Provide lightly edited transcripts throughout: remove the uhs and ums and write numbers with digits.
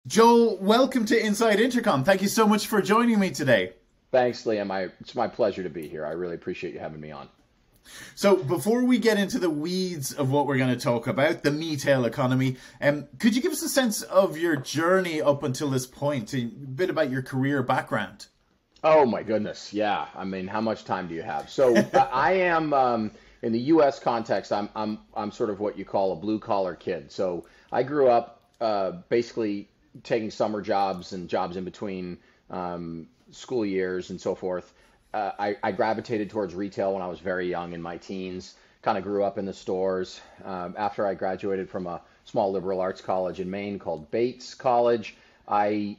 Joel, welcome to Inside Intercom. Thank you so much for joining me today. Thanks, Liam. It's my pleasure to be here. I really appreciate you having me on. So, before we get into the weeds of what we're going to talk about, the Metail Economy, could you give us a sense of your journey up until this point, a bit about your career background? Oh my goodness, yeah. I mean, how much time do you have? So I am in the U.S. context. I'm sort of what you call a blue collar kid. So I grew up basically taking summer jobs and jobs in between school years and so forth. I gravitated towards retail when I was very young in my teens. Kind of grew up in the stores. After I graduated from a small liberal arts college in Maine called Bates College, I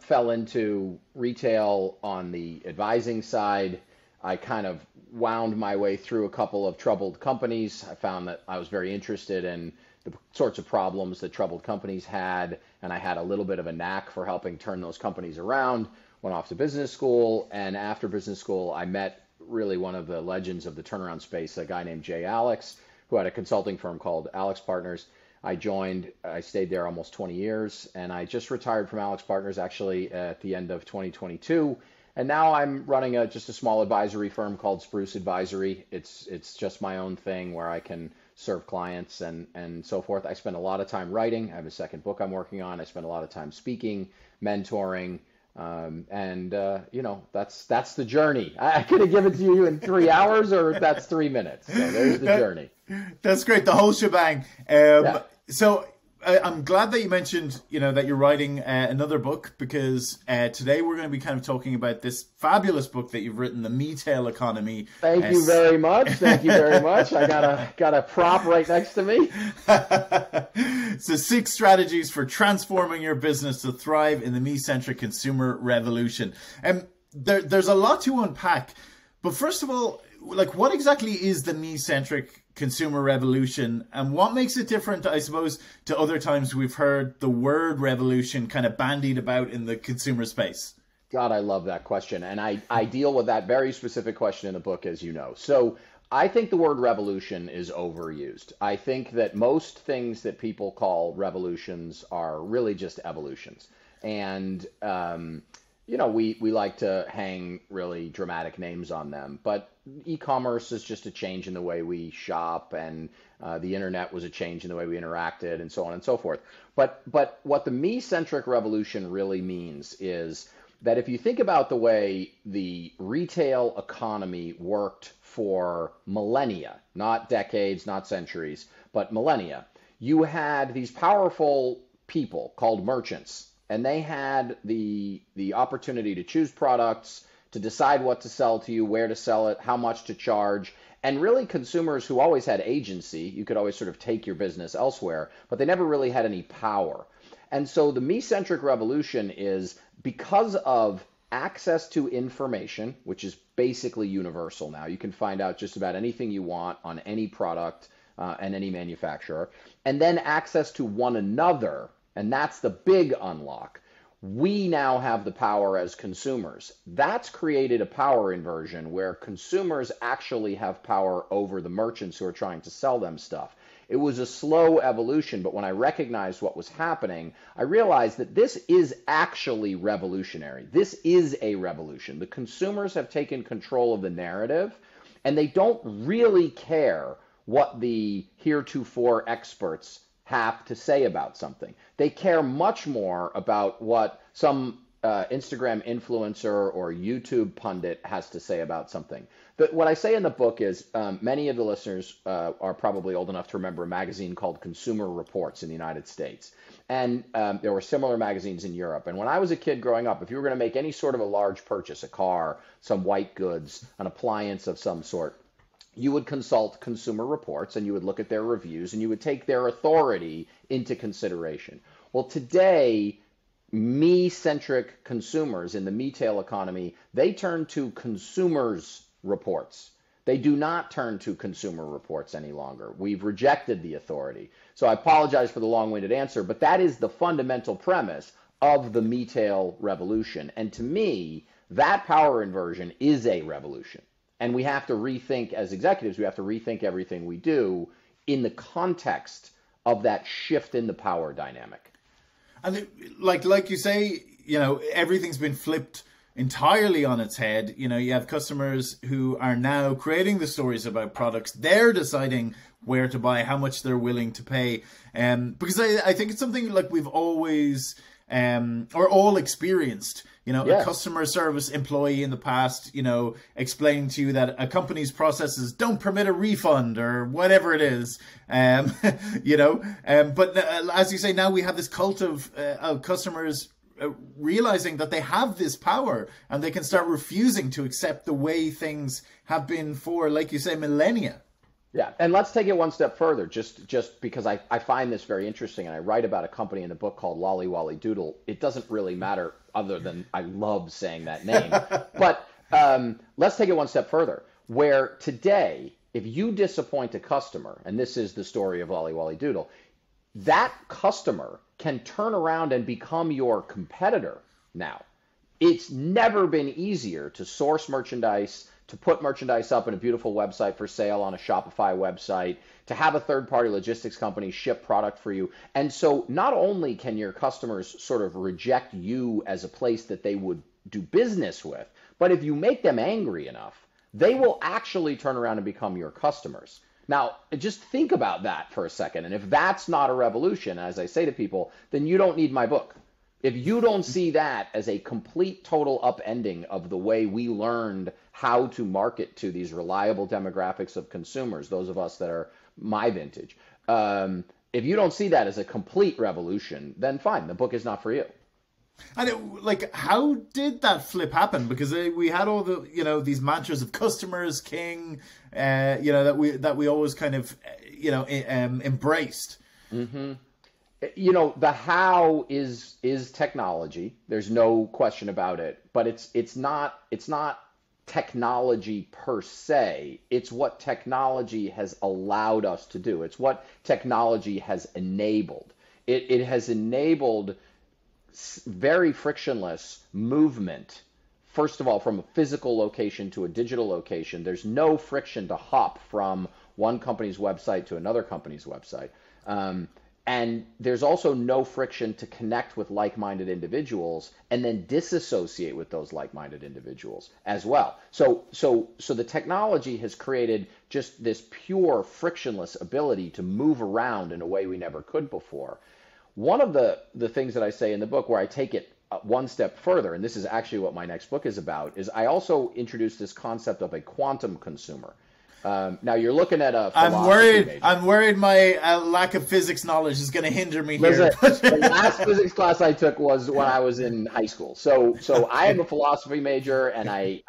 fell into retail on the advising side. I kind of wound my way through a couple of troubled companies. I found that I was very interested in the sorts of problems that troubled companies had, and I had a little bit of a knack for helping turn those companies around. Went off to business school, and after business school, I met really one of the legends of the turnaround space, a guy named Jay Alex, who had a consulting firm called Alex Partners. I stayed there almost 20 years, and I just retired from Alex Partners actually at the end of 2022. And now I'm running just a small advisory firm called Spruce Advisory. It's just my own thing where I can serve clients and so forth. I spend a lot of time writing. I have a second book I'm working on. I spend a lot of time speaking, mentoring, that's the journey. I could have given it to you in 3 hours, or that's 3 minutes. So there's the journey. That's great, the whole shebang. Yeah. So I'm glad that you mentioned, that you're writing another book because today we're going to be kind of talking about this fabulous book that you've written, the Metail Economy. Thank you very much. Thank you very much. I got a prop right next to me. So 6 strategies for transforming your business to thrive in the Me-Centric Consumer Revolution. There's a lot to unpack, but first of all, like, what exactly is the Me-Centric Consumer Revolution, and what makes it different, I suppose, to other times we've heard the word revolution kind of bandied about in the consumer space? God, I love that question. And I deal with that very specific question in the book, as you know. So I think the word revolution is overused. I think that most things that people call revolutions are really just evolutions. And we like to hang really dramatic names on them, but e-commerce is just a change in the way we shop, and the internet was a change in the way we interacted, and so on and so forth. But what the me-centric revolution really means is that if you think about the way the retail economy worked for millennia, not decades, not centuries, but millennia, you had these powerful people called merchants, and they had the opportunity to choose products, to decide what to sell to you, where to sell it, how much to charge, and really consumers who always had agency. You could always sort of take your business elsewhere, but they never really had any power. And so the me-centric revolution is because of access to information, which is basically universal now. You can find out just about anything you want on any product and any manufacturer, and then access to one another. And that's the big unlock. We now have the power as consumers. That's created a power inversion where consumers actually have power over the merchants who are trying to sell them stuff. It was a slow evolution, but when I recognized what was happening, I realized that this is actually revolutionary. This is a revolution. The consumers have taken control of the narrative, and they don't really care what the heretofore experts have to say about something. They care much more about what some Instagram influencer or YouTube pundit has to say about something. But what I say in the book is many of the listeners are probably old enough to remember a magazine called Consumer Reports in the United States. And there were similar magazines in Europe. And when I was a kid growing up, if you were going to make any sort of a large purchase, a car, some white goods, an appliance of some sort, you would consult Consumer Reports and you would look at their reviews and you would take their authority into consideration. Well, today, me-centric consumers in the Metail economy, they turn to consumers' reports. They do not turn to Consumer Reports any longer. We've rejected the authority. So I apologize for the long-winded answer, but that is the fundamental premise of the Metail revolution. And to me, that power inversion is a revolution. And we have to rethink, as executives, we have to rethink everything we do in the context of that shift in the power dynamic. And like you say, everything's been flipped entirely on its head. You have customers who are now creating the stories about products. They're deciding where to buy, how much they're willing to pay. Because I think it's something like we've always or all experienced. Yes. A customer service employee in the past, explaining to you that a company's processes don't permit a refund or whatever it is. But as you say, now we have this cult of customers realizing that they have this power and they can start refusing to accept the way things have been for, like you say, millennia. Yeah, and let's take it one step further, just because I find this very interesting, and I write about a company in the book called Lolly Wally Doodle. It doesn't really matter other than I love saying that name. But let's take it one step further, where today, if you disappoint a customer, and this is the story of Lolly Wally Doodle, that customer can turn around and become your competitor now. It's never been easier to source merchandise, to put merchandise up in a beautiful website for sale on a Shopify website, to have a third-party logistics company ship product for you. And so not only can your customers sort of reject you as a place that they would do business with, but if you make them angry enough, they will actually turn around and become your customers. Now, just think about that for a second. And if that's not a revolution, as I say to people, then you don't need my book. If you don't see that as a complete, total upending of the way we learned how to market to these reliable demographics of consumers, those of us that are my vintage, if you don't see that as a complete revolution, then fine, the book is not for you. And how did that flip happen? Because we had all the, these mantras of customers king, that we always kind of, embraced. Mm-hmm. The how is technology. There's no question about it. But it's not technology per se. It's what technology has allowed us to do. It's what technology has enabled. It has enabled very frictionless movement. First of all, from a physical location to a digital location, there's no friction to hop from one company's website to another company's website. And there's also no friction to connect with like-minded individuals and then disassociate with those like-minded individuals as well. So the technology has created just this pure frictionless ability to move around in a way we never could before. One of the things that I say in the book where I take it one step further, and this is actually what my next book is about, is I also introduce this concept of a quantum consumer. Now you're looking at a philosophy major. I'm worried my lack of physics knowledge is going to hinder me here. The last physics class I took was when I was in high school. So I am a philosophy major, and I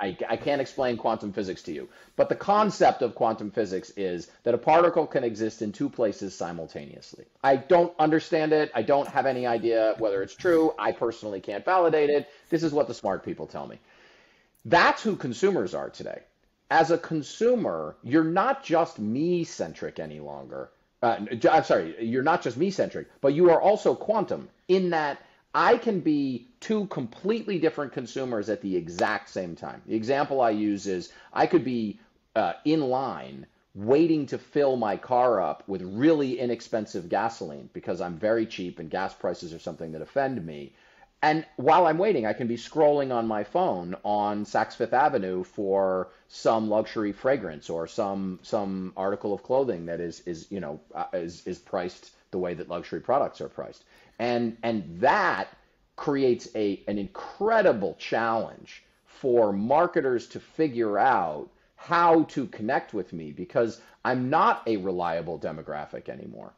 can't explain quantum physics to you. But the concept of quantum physics is that a particle can exist in two places simultaneously. I don't understand it. I don't have any idea whether it's true. I personally can't validate it. This is what the smart people tell me. That's who consumers are today. As a consumer, you're not just me-centric any longer. I'm sorry, you're not just me-centric, but you are also quantum in that I can be two completely different consumers at the exact same time. The example I use is I could be in line waiting to fill my car up with really inexpensive gasoline because I'm very cheap and gas prices are something that offend me. And while I'm waiting, I can be scrolling on my phone on Saks Fifth Avenue for some luxury fragrance or some article of clothing that is priced the way that luxury products are priced. And that creates an incredible challenge for marketers to figure out how to connect with me because I'm not a reliable demographic anymore.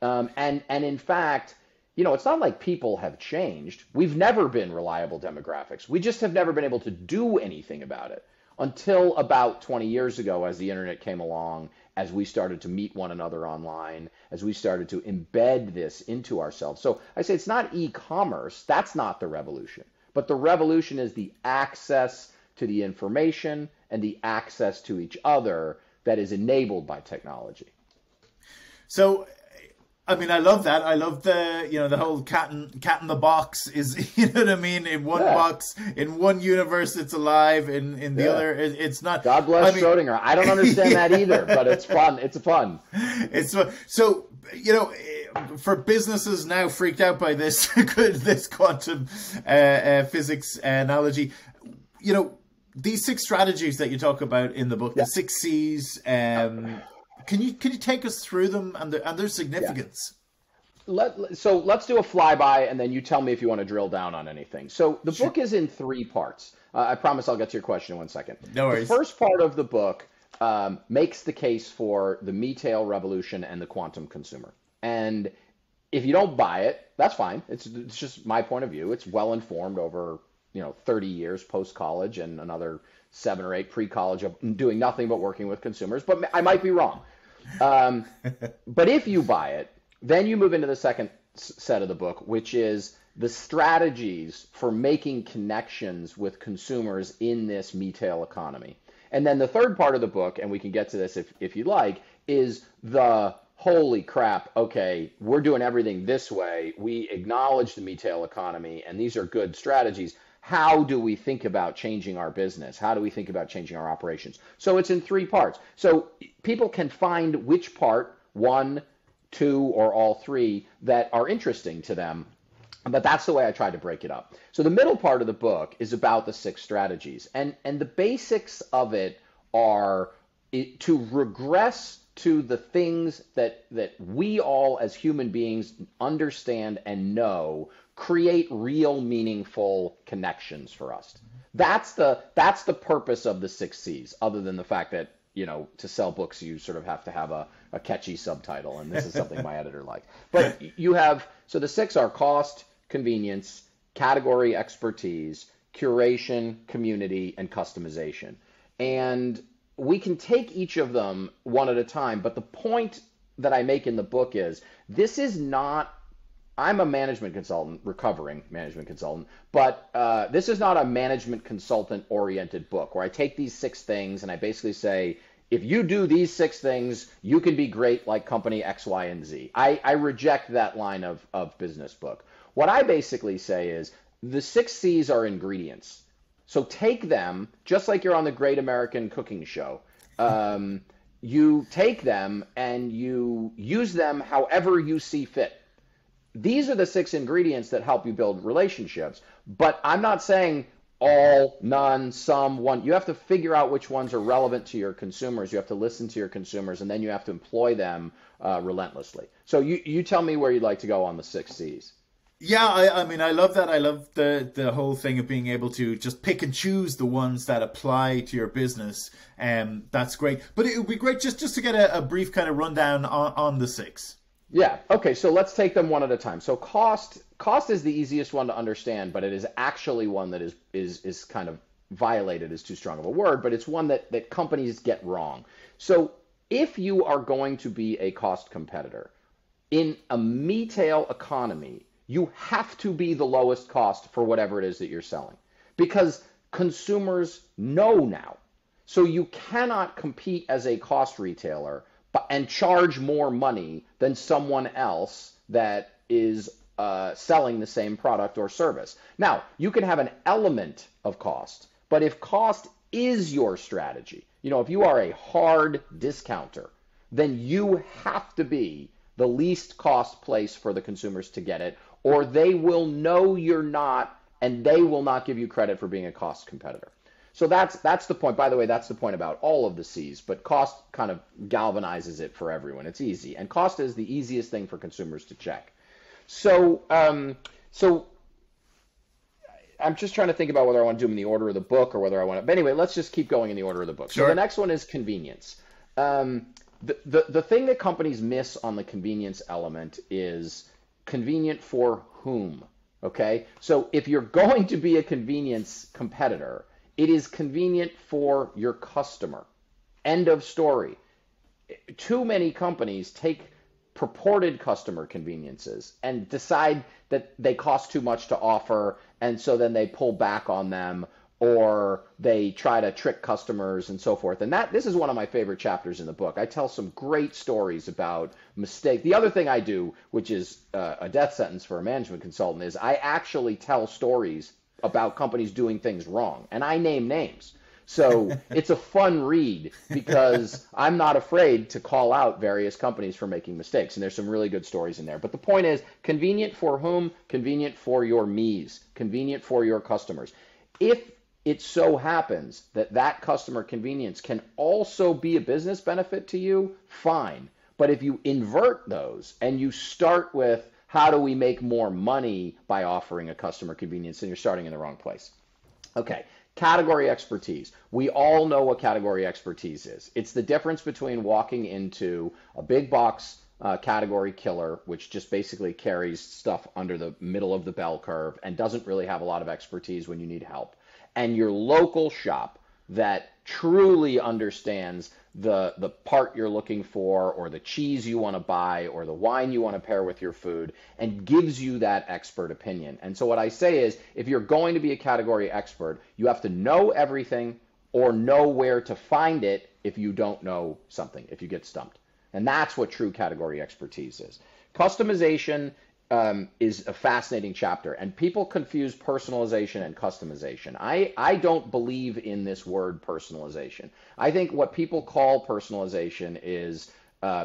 And in fact, it's not like people have changed. We've never been reliable demographics. We just have never been able to do anything about it until about 20 years ago as the internet came along, as we started to meet one another online, as we started to embed this into ourselves. So I say it's not e-commerce. That's not the revolution. But the revolution is the access to the information and the access to each other that is enabled by technology. So I mean, I love that. I love the whole cat in the box is, you know what I mean? In one box, in one universe, it's alive. In the other, it's not. God bless Schrodinger. I don't understand that either, but it's fun. It's fun. It's fun. So, for businesses now freaked out by this this quantum physics analogy, you know, these 6 strategies that you talk about in the book, the 6 C's, can you take us through them and their significance? So let's do a flyby, and then you tell me if you want to drill down on anything. So the book is in 3 parts. I promise I'll get to your question in 1 second. No worries. The first part of the book makes the case for the Metail Revolution and the quantum consumer. And if you don't buy it, that's fine. It's just my point of view. It's well informed over 30 years post-college and another 7 or 8 pre-college of doing nothing but working with consumers. But I might be wrong. But if you buy it, then you move into the second set of the book, which is the strategies for making connections with consumers in this Metail economy. And then the third part of the book, and we can get to this if you like, is the holy crap, okay, we're doing everything this way. We acknowledge the Metail economy, and these are good strategies. How do we think about changing our business? How do we think about changing our operations? So it's in 3 parts. So people can find which part, 1, 2, or all 3, that are interesting to them. But that's the way I tried to break it up. So the middle part of the book is about the 6 strategies. And the basics of it are to regress to the things that we all as human beings understand and know create real meaningful connections for us. That's the purpose of the 6 C's, other than the fact that, to sell books, you sort of have to have a catchy subtitle, and this is something my editor liked. But so the 6 are cost, convenience, category expertise, curation, community, and customization. And we can take each of them one at a time, but the point that I make in the book is this is not, I'm a management consultant, recovering management consultant, but this is not a management consultant oriented book where I take these 6 things and I basically say, if you do these 6 things, you can be great like company X, Y, and Z. I reject that line of business book. What I basically say is the 6 C's are ingredients. So take them, just like you're on the Great American Cooking Show. You take them and you use them however you see fit. These are the 6 ingredients that help you build relationships. But I'm not saying all, none, some, one. You have to figure out which ones are relevant to your consumers. You have to listen to your consumers, and then you have to employ them relentlessly. So you tell me where you'd like to go on the 6 C's. Yeah, I mean, I love that. I love the whole thing of being able to just pick and choose the ones that apply to your business. That's great. But it would be great just to get a brief kind of rundown on the 6. Yeah. Okay. So let's take them one at a time. So cost is the easiest one to understand, but it is actually one that is kind of violated is too strong of a word, but it's one that companies get wrong. So if you are going to be a cost competitor in a Metail economy, you have to be the lowest cost for whatever it is that you're selling because consumers know now. So you cannot compete as a cost retailer and charge more money than someone else that is selling the same product or service. Now, you can have an element of cost, but if cost is your strategy, if you are a hard discounter, then you have to be the least cost place for the consumers to get it, or they will know you're not, and they will not give you credit for being a cost competitor. So that's the point. By the way, that's the point about all of the C's, but cost kind of galvanizes it for everyone. It's easy, and cost is the easiest thing for consumers to check. So I'm just trying to think about whether I want to do them in the order of the book or whether I want to. But anyway, let's just keep going in the order of the book. Sure. So the next one is convenience. The thing that companies miss on the convenience element is convenient for whom. Okay, so if you're going to be a convenience competitor, it is convenient for your customer. End of story. Too many companies take purported customer conveniences and decide that they cost too much to offer, and so then they pull back on them, or they try to trick customers and so forth. And this is one of my favorite chapters in the book. I tell some great stories about mistakes. The other thing I do, which is a death sentence for a management consultant, is I actually tell stories about companies doing things wrong, and I name names. So it's a fun read because I'm not afraid to call out various companies for making mistakes. And there's some really good stories in there. But the point is, convenient for whom? Convenient for your me's, convenient for your customers. If it so happens that that customer convenience can also be a business benefit to you, fine. But if you invert those and you start with how do we make more money by offering a customer convenience, then you're starting in the wrong place. Okay, category expertise. We all know what category expertise is. It's the difference between walking into a big box category killer, which just basically carries stuff under the middle of the bell curve and doesn't really have a lot of expertise when you need help, and your local shop that truly understands the part you're looking for, or the cheese you want to buy, or the wine you want to pair with your food, and gives you that expert opinion. And so what I say is, if you're going to be a category expert, you have to know everything or know where to find it if you don't know something, if you get stumped. And that's what true category expertise is. Customization is a fascinating chapter, and people confuse personalization and customization. I don't believe in this word personalization. I think what people call personalization is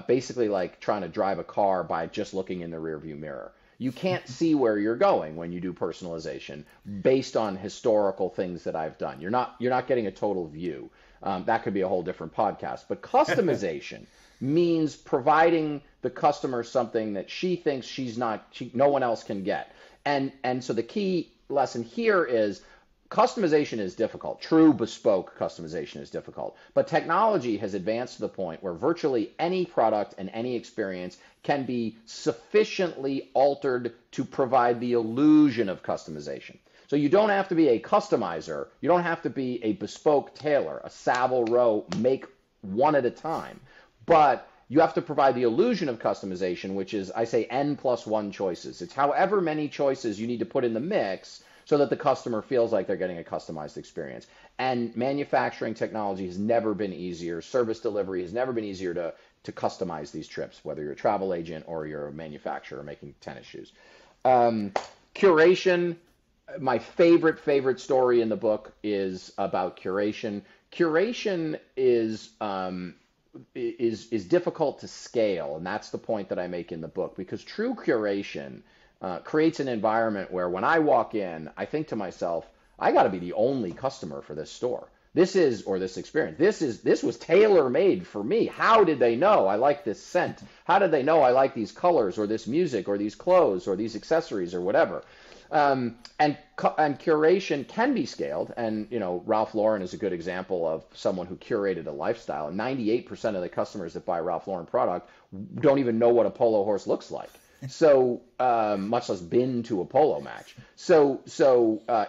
basically like trying to drive a car by just looking in the rearview mirror. You can't see where you're going when you do personalization based on historical things that I've done. You're not getting a total view. That could be a whole different podcast. But customization means providing the customer something that she thinks no one else can get. And so the key lesson here is customization is difficult. True bespoke customization is difficult. But technology has advanced to the point where virtually any product and any experience can be sufficiently altered to provide the illusion of customization. So you don't have to be a customizer. You don't have to be a bespoke tailor, a Savile Row, make one at a time. But you have to provide the illusion of customization, which is, I say, N+1 choices. It's however many choices you need to put in the mix so that the customer feels like they're getting a customized experience. And manufacturing technology has never been easier. Service delivery has never been easier to customize these trips, whether you're a travel agent or you're a manufacturer making tennis shoes. Curation, my favorite story in the book is about curation. Curation is difficult to scale, and that's the point that I make in the book, because true curation creates an environment where when I walk in, I think to myself, I got to be the only customer for this store. This experience. This was tailor-made for me. How did they know I like this scent? How did they know I like these colors or this music or these clothes or these accessories or whatever? And curation can be scaled, and Ralph Lauren is a good example of someone who curated a lifestyle. 98% of the customers that buy Ralph Lauren product don't even know what a polo horse looks like, so much less been to a polo match. So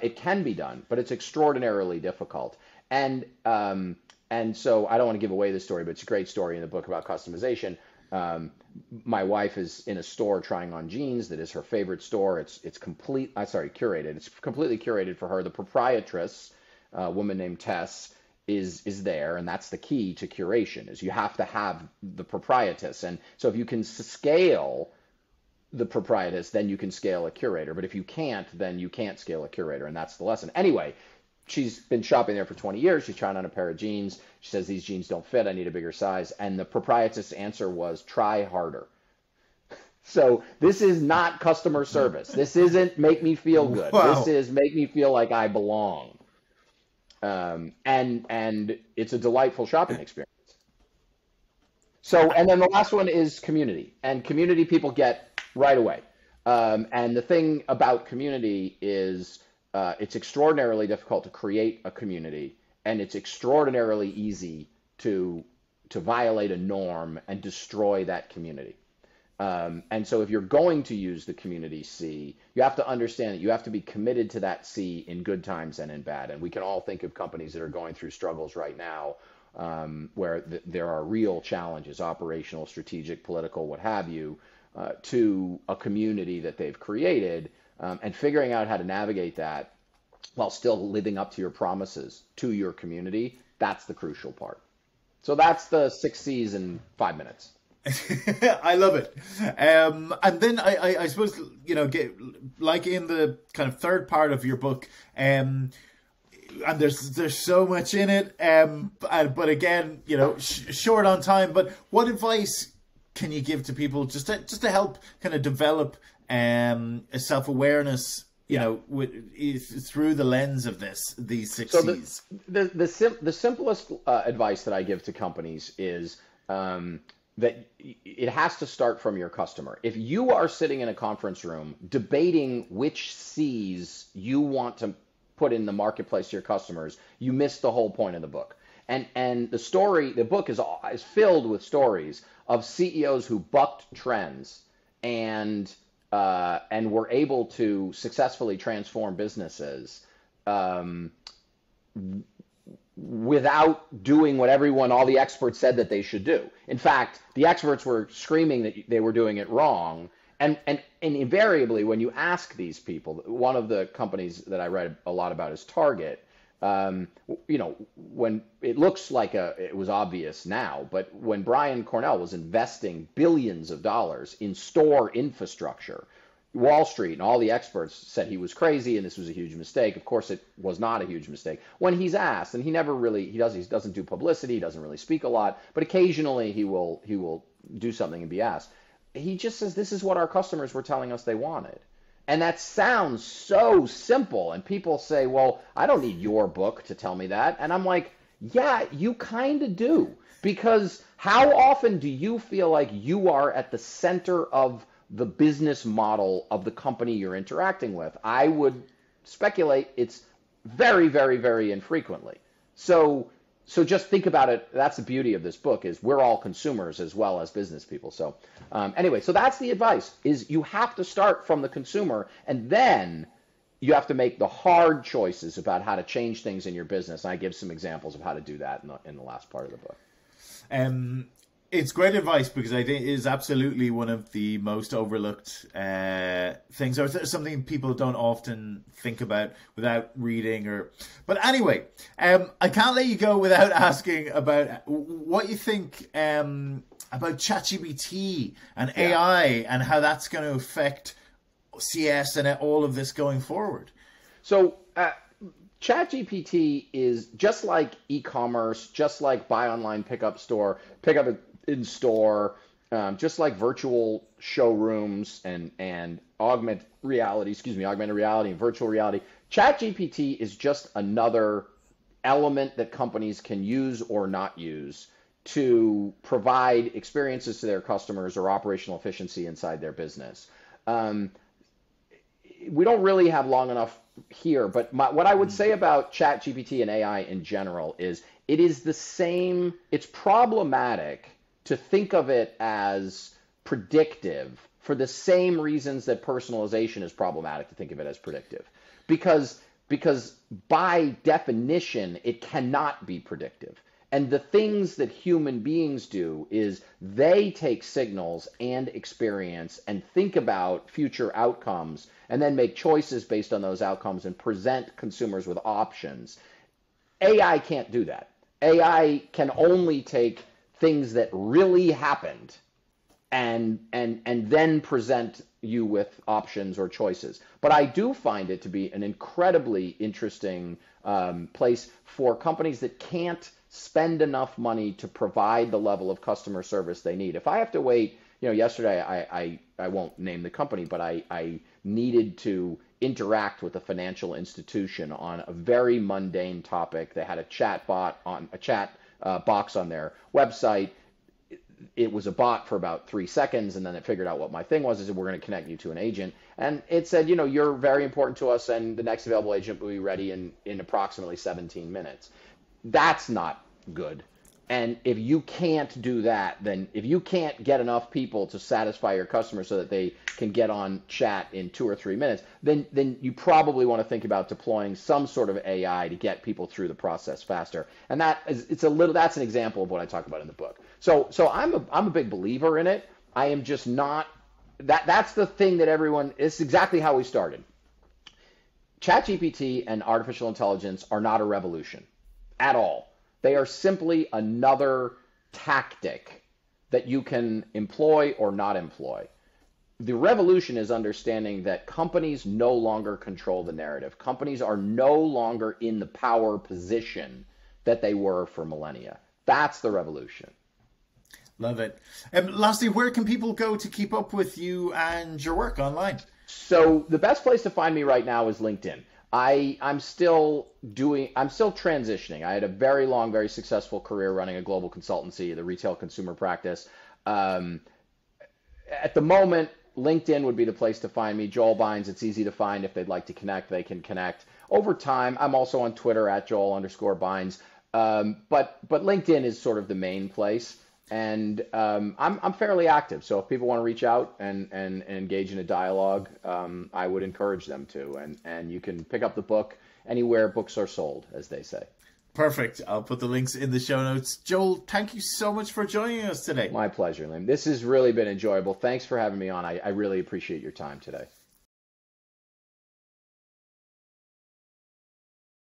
it can be done, but it's extraordinarily difficult. And so I don't want to give away the story, but it's a great story in the book about customization. My wife is in a store trying on jeans that is her favorite store. It's curated. It's completely curated for her. The proprietress, a woman named Tess, is there, and that's the key to curation, is you have to have the proprietress. And so if you can scale the proprietress, then you can scale a curator. But if you can't, then you can't scale a curator, and that's the lesson. Anyway, she's been shopping there for 20 years. She's trying on a pair of jeans. She says, these jeans don't fit. I need a bigger size. And the proprietress' answer was, try harder. So this is not customer service. This isn't make me feel good. Wow. This is make me feel like I belong. And it's a delightful shopping experience. So, and then the last one is community. And community people get right away. And the thing about community is, it's extraordinarily difficult to create a community, and it's extraordinarily easy to violate a norm and destroy that community. And so if you're going to use the community C, you have to understand that you have to be committed to that C in good times and in bad. And we can all think of companies that are going through struggles right now, where there are real challenges, operational, strategic, political, what have you, to a community that they've created. And figuring out how to navigate that while still living up to your promises to your community, that's the crucial part. So that's the 6 C's in 5 minutes. I love it. And then I suppose, like in the kind of third part of your book, and there's so much in it. But again, short on time. But what advice can you give to people just to help kind of develop a self-awareness, through the lens of these six C's? The simplest advice that I give to companies is that it has to start from your customer. If you are sitting in a conference room debating which C's you want to put in the marketplace to your customers, you miss the whole point of the book. And the book is filled with stories of CEOs who bucked trends and were able to successfully transform businesses without doing what all the experts said that they should do. In fact, the experts were screaming that they were doing it wrong. And invariably, when you ask these people, one of the companies that I read a lot about is Target. When it looks like it was obvious now, but when Brian Cornell was investing billions of dollars in store infrastructure, Wall Street and all the experts said he was crazy and this was a huge mistake. Of course, it was not a huge mistake. When he's asked, and he doesn't do publicity, he doesn't really speak a lot, but occasionally he will do something and be asked. He just says, this is what our customers were telling us they wanted. And that sounds so simple. And people say, well, I don't need your book to tell me that. And I'm like, yeah, you kind of do. Because how often do you feel like you are at the center of the business model of the company you're interacting with? I would speculate it's very, very, very infrequently. So just think about it. That's the beauty of this book, is we're all consumers as well as business people. So anyway, so that's the advice, is you have to start from the consumer, and then you have to make the hard choices about how to change things in your business. And I give some examples of how to do that in the last part of the book. It's great advice, because I think it is absolutely one of the most overlooked things, or something people don't often think about without reading. But anyway, I can't let you go without asking about what you think about ChatGPT and AI and how that's going to affect CS and all of this going forward. So ChatGPT is just like e-commerce, just like buy online, pick up in store, just like virtual showrooms and augmented reality and virtual reality. ChatGPT is just another element that companies can use or not use to provide experiences to their customers or operational efficiency inside their business. We don't really have long enough here, but what I would say about ChatGPT and AI in general is it is the same. It's problematic to think of it as predictive for the same reasons that personalization is problematic to think of it as predictive. Because by definition, it cannot be predictive. And the things that human beings do is they take signals and experience and think about future outcomes and then make choices based on those outcomes and present consumers with options. AI can't do that. AI can only take things that really happened and then present you with options or choices. But I do find it to be an incredibly interesting place for companies that can't spend enough money to provide the level of customer service they need. If I have to wait, yesterday I won't name the company, but I needed to interact with a financial institution on a very mundane topic. They had a chat box on their website. It was a bot for about 3 seconds, and then it figured out what my thing was. It said, we're going to connect you to an agent. And it said, you're very important to us, and the next available agent will be ready in approximately 17 minutes. That's not good. And if you can't do that, then if you can't get enough people to satisfy your customers so that they can get on chat in 2 or 3 minutes, then you probably want to think about deploying some sort of AI to get people through the process faster. And that's an example of what I talk about in the book. So I'm a big believer in it. I am just not that's the thing that it's exactly how we started. ChatGPT and artificial intelligence are not a revolution at all. They are simply another tactic that you can employ or not employ. The revolution is understanding that companies no longer control the narrative. Companies are no longer in the power position that they were for millennia. That's the revolution. Love it. Lastly, where can people go to keep up with you and your work online? So the best place to find me right now is LinkedIn. I'm still transitioning. I had a very long, very successful career running a global consultancy, the retail consumer practice. At the moment, LinkedIn would be the place to find me. Joel Bynes, it's easy to find. If they'd like to connect, they can connect. Over time, I'm also on Twitter at Joel_Bynes. But LinkedIn is sort of the main place. And I'm fairly active. So if people want to reach out and engage in a dialogue, I would encourage them to. And you can pick up the book anywhere books are sold, as they say. Perfect. I'll put the links in the show notes. Joel, thank you so much for joining us today. My pleasure, Lim. This has really been enjoyable. Thanks for having me on. I really appreciate your time today.